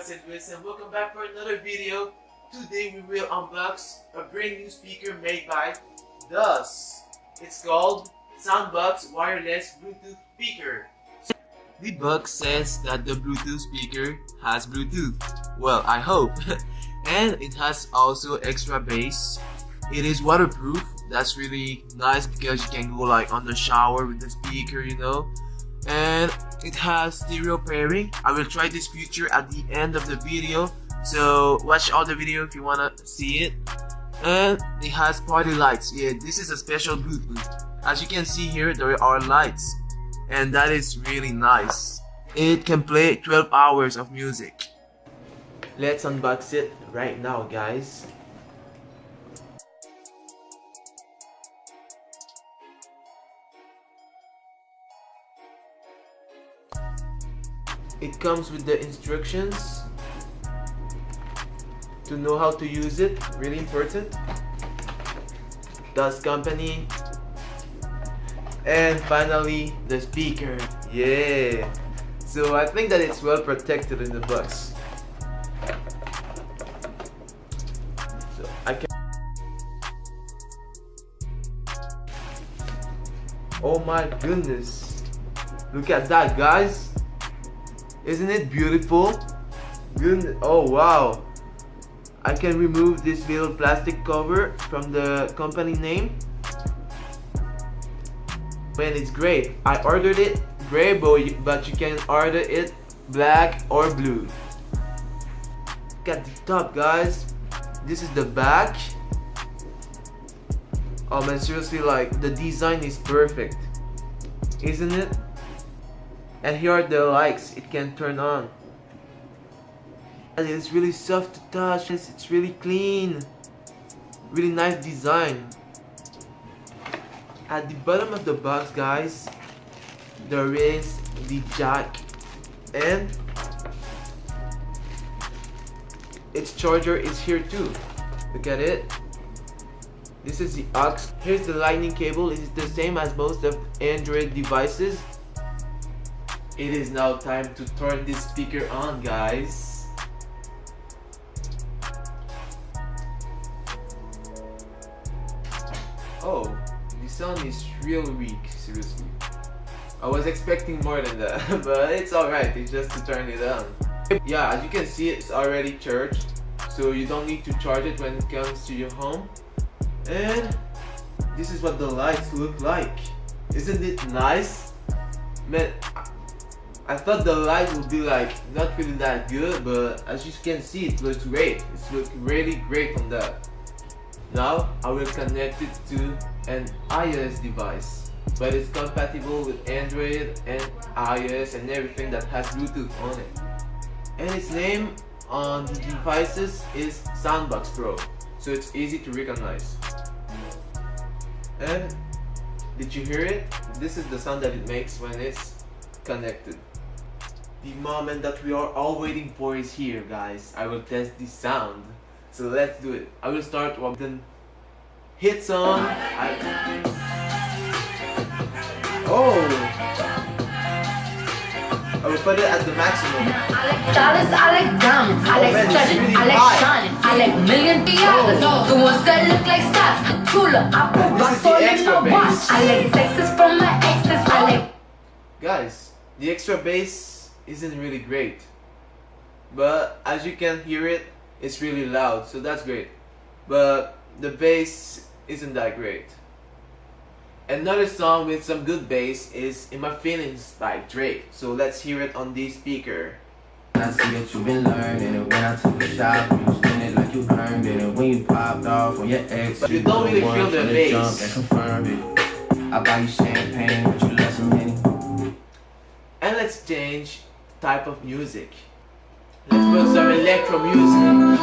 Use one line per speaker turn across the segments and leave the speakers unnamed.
TWS and welcome back for another video. Today we will unbox a brand new speaker made by DOSS. It's called SoundBox Wireless Bluetooth Speaker. The box says that the Bluetooth speaker has Bluetooth. Well, I hope. And it has also extra bass. It is waterproof. That's really nice because you can go like on the shower with the speaker, you know. And it has stereo pairing. I will try this feature at the end of the video, so watch all the video if you wanna see it. And it has party lights. Yeah, this is a special Bluetooth. As you can see here, there are lights, and that is really nice. It can play 12 hours of music. Let's unbox it right now, guys. It comes with the instructions to know how to use it, really important. DOSS company. And finally, the speaker. Yeah! So I think that it's well protected in the box. So I can... Oh my goodness! Look at that, guys! Isn't it beautiful? Good. Oh wow! I can remove this little plastic cover from the company name. Man, it's great. I ordered it gray, but you can order it black or blue. Look at the top, guys. This is the back. Oh man, seriously, like the design is perfect, isn't it? And here are the lights it can turn on. And it's really soft to touch. It's really clean. Really nice design. At the bottom of the box, guys, there is the jack and its charger is here too. Look at it. This is the aux. Here's the lightning cable. It is the same as most of Android devices. It is now time to turn this speaker on, guys. Oh, the sound is real weak, seriously. I was expecting more than that, but it's alright, it's just to turn it on. Yeah, as you can see, it's already charged, so you don't need to charge it when it comes to your home. And this is what the lights look like. Isn't it nice? Man, I thought the light would be like not really that good, but as you can see, it looks great. It looks really great on that. Now I will connect it to an iOS device, but it's compatible with Android and iOS and everything that has Bluetooth on it. And its name on the devices is SoundBox Pro, so it's easy to recognize. And did you hear it? This is the sound that it makes when it's connected. The moment that we are all waiting for is here, guys. I will test the sound. So let's do it. I will start with the hit song. Oh! I will put it at the maximum.
I like dollars, I like diamonds, I like studding,
really
I like
high.
shining, I like million dollars. The ones that look like stars, cooler. I put rocks all in my watch. I like sexes from my exes. I like.
Guys, the extra bass isn't really great, but as you can hear it, it's really loud, so that's great. But the bass isn't that great. Another song with some good bass is In My Feelings by Drake. So let's hear it on the speaker.
I see that you've been learning, and when I took a shot, you spin it like you earned it, and when you popped off on your ex,
but you don't really feel the bass.
Confirmed it. I buy you champagne, but you left some Henny.
And let's change type of music. Let's put some electro music.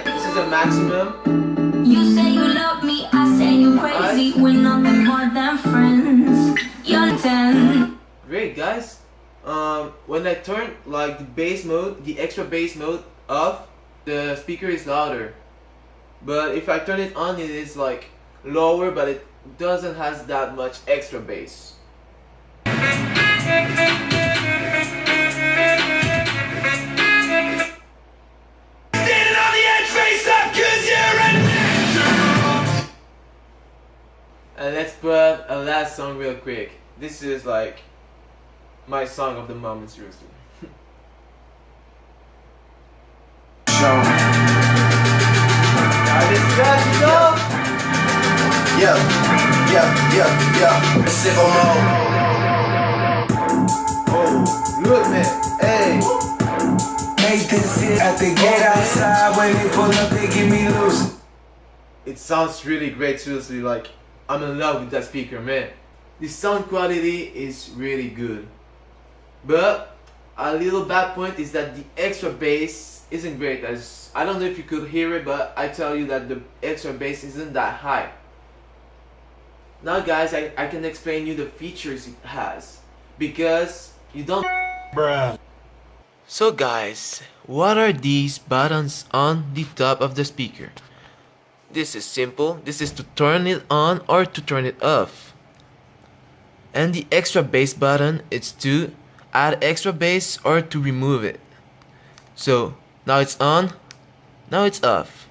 This is a maximum.
You say you love me, I say you crazy. We're nothing more than friends. You're 10.
Great, guys. When I turn like the bass mode, the extra bass mode off, the speaker is louder. But if I turn it on, it is like lower, but it doesn't has that much extra bass. Let's put a last song real quick. This is like my song of the moment, seriously.
Yeah. Simple mode.
Oh, look, man. Hey.
At the gate outside when they pull up, they give me loose.
It sounds really great, seriously. Like, I'm in love with that speaker, man. The sound quality is really good. But a little bad point is that the extra bass isn't great. As I don't know if you could hear it, but I tell you that the extra bass isn't that high. Now guys, I can explain you the features it has, because you don't. Bruh. So guys, what are these buttons on the top of the speaker? This is simple. This is to turn it on or to turn it off. And the extra bass button is to add extra bass or to remove it. So now it's on, now it's off.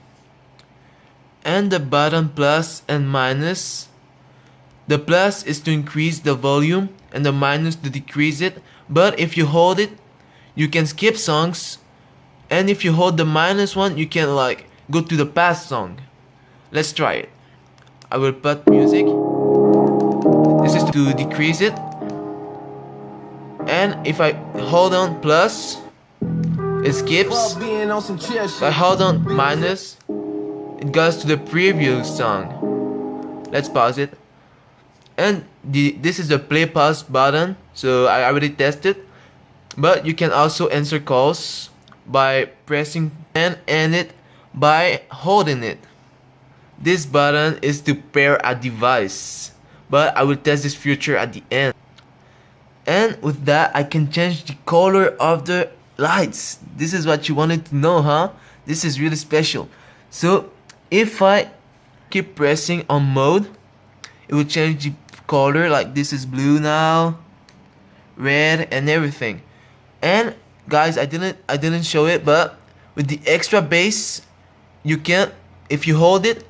And the button plus and minus. The plus is to increase the volume and the minus to decrease it. But if you hold it, you can skip songs. And if you hold the minus one, you can like go to the past song. Let's try it. I will put music. This is to decrease it. And if I hold on plus, it skips. If I hold on minus, it goes to the previous song. Let's pause it. And this is the play pause button, so I already tested. But you can also answer calls by pressing and end it by holding it. This button is to pair a device, but I will test this feature at the end. And with that, I can change the color of the lights. This is what you wanted to know, huh? This is really special. So if I keep pressing on mode, it will change the color. Like this is blue now, red, and everything. And guys, I didn't show it, but with the extra bass, you can, if you hold it,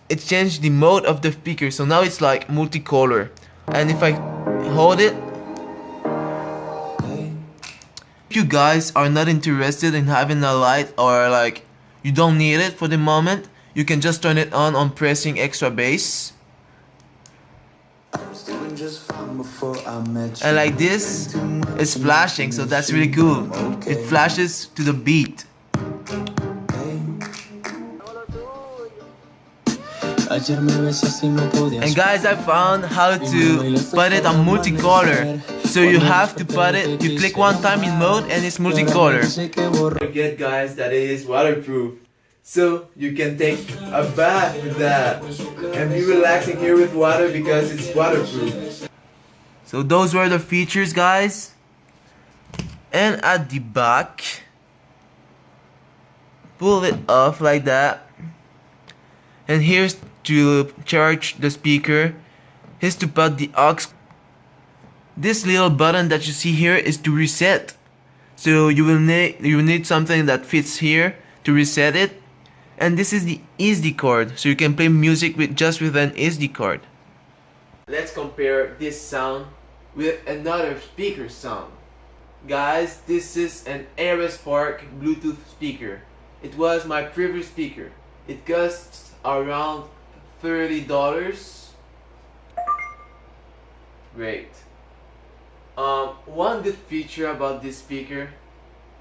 it changed the mode of the speaker. So now it's like multicolor. And if I hold it, if you guys are not interested in having a light, or like you don't need it for the moment, you can just turn it on pressing extra bass. And like this, it's flashing, so that's really cool. It flashes to the beat. And guys, I found how to put it on multicolor. So you have to put it, you click one time in mode and it's multicolor. Don't forget guys that it is waterproof. So you can take a bath with that and be relaxing here with water because it's waterproof. So those were the features guys. And at the back, pull it off like that. And here's to charge the speaker. Here's to put the aux. This little button that you see here is to reset. So you will need something that fits here to reset it. And this is the SD card, so you can play music just with an SD card. Let's compare this sound with another speaker sound. Guys, this is an Aerospark Bluetooth speaker. It was my previous speaker. It costs around $30. Great. One good feature about this speaker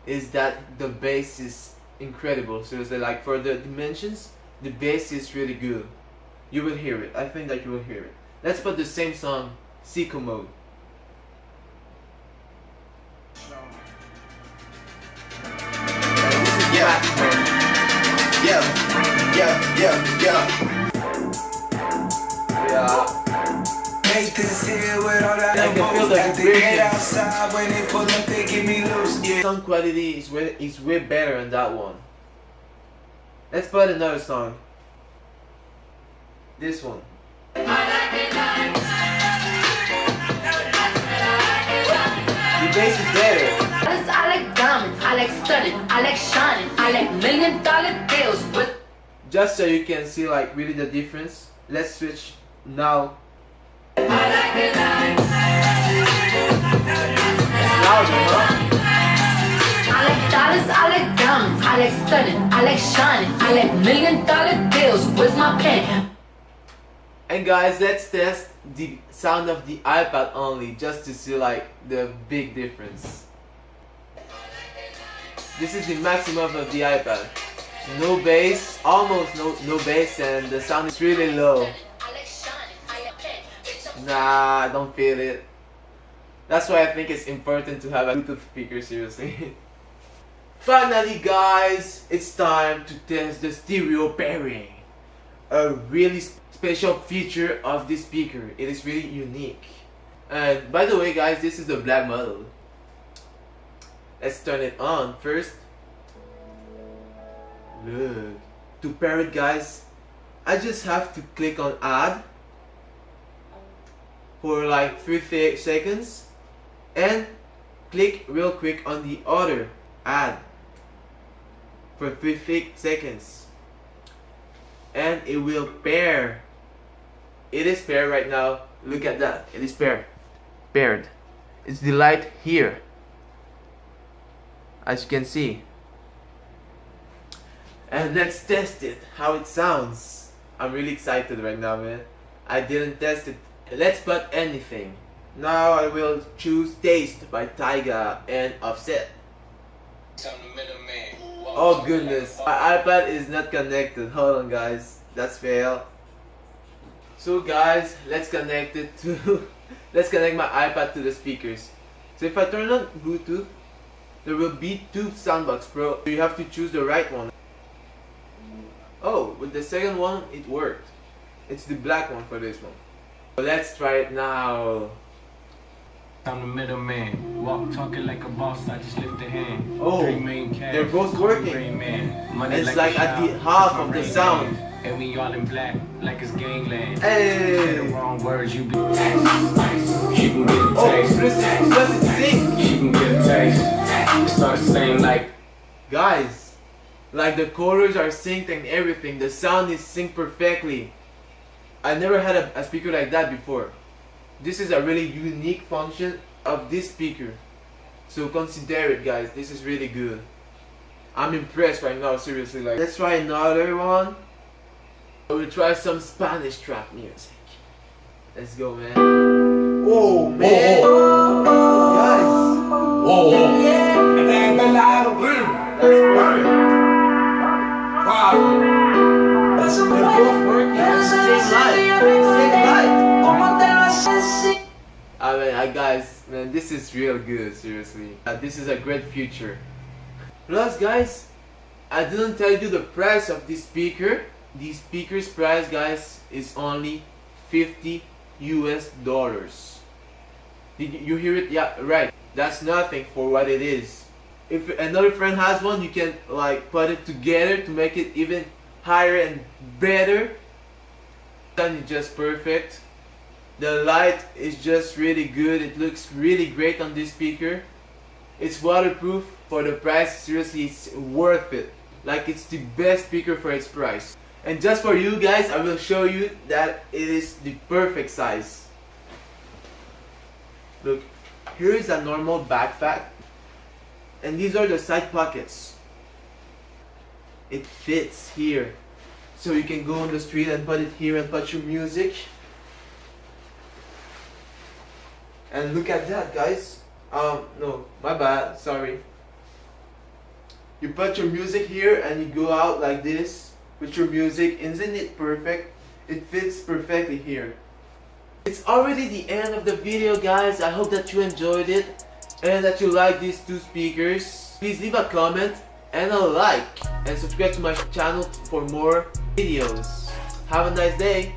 is that the bass is incredible. Seriously, like for the dimensions, the bass is really good. You will hear it. I think that you will hear it. Let's put the same song, Sicko mode. I can feel the vibration. Sound quality is way better than that one. Let's put another song. This one. The bass is better.
I like diamonds, I like studding, I like shining, I like $1 million deals with.
just so you can see like really the difference. Let's switch now. It's louder, huh?
I like dollars, I like diamonds, I like stunning, I like shining, I like $1,000,000 bills. Where's my pen?
And guys, let's test the sound of the iPad only, just to see like the big difference. This is the maximum of the iPad. No bass, almost no bass, and the sound is really low. Nah, I don't feel it. That's why I think it's important to have a Bluetooth speaker, seriously. Finally guys, it's time to test the stereo pairing. A really special feature of this speaker. It is really unique. And by the way guys, this is the black model. Let's turn it on first. Look. To pair it guys, I just have to click on add for like 3 seconds and click real quick on the other add for 3 seconds, and it will pair. It is paired right now. Look at that. It is paired. It's the light here, as you can see. And let's test it, how it sounds. I'm really excited right now, man. I didn't test it. Let's put anything. Now I will choose Taste by Tyga and Offset. Oh goodness, my iPad is not connected. Hold on guys, that's fail. So guys, let's connect it to let's connect my iPad to the speakers. So if I turn on Bluetooth, there will be 2 SoundBox Pro. You have to choose the right one. Oh, with the second one it worked. It's the black one for this one. So let's try it now.
I'm the middleman. Walk talking like a boss, I just lift a hand.
Oh, they're both working. It's like at the half of the sound.
And we all in black, like it's gangland.
Hey!
The wrong words, you be. She can get a taste.
Plus it's sync.
She can get a taste. It started saying like.
Guys, like the colors are synced and everything. The sound is synced perfectly. I never had a speaker like that before. This is a really unique function of this speaker. So consider it guys, this is really good. I'm impressed right now, seriously. Like, let's try another one. We'll try some Spanish trap music. Let's go man. Oh man! Guys!
Whoa, whoa.
That's perfect. Wow! They're both working at the same light. I mean, guys, man, this is real good, seriously. This is a great feature. Plus, guys, I didn't tell you the price of this speaker. The speaker's price, guys, is only $50 US. Did you hear it? Yeah, right. That's nothing for what it is. If another friend has one, you can like put it together to make it even higher and better. And it's just perfect. The light is just really good. It looks really great on this speaker. It's waterproof. For the price, seriously, it's worth it. Like, it's the best speaker for its price. And just for you guys, I will show you that it is the perfect size. Look, here is a normal backpack, and these are the side pockets. It fits here, so you can go on the street and put it here and put your music. And look at that, guys. No, my bad, sorry. You put your music here and you go out like this with your music. Isn't it perfect? It fits perfectly here. It's already the end of the video, guys. I hope that you enjoyed it and that you like these 2 speakers. Please leave a comment and a like and subscribe to my channel for more videos. Have a nice day.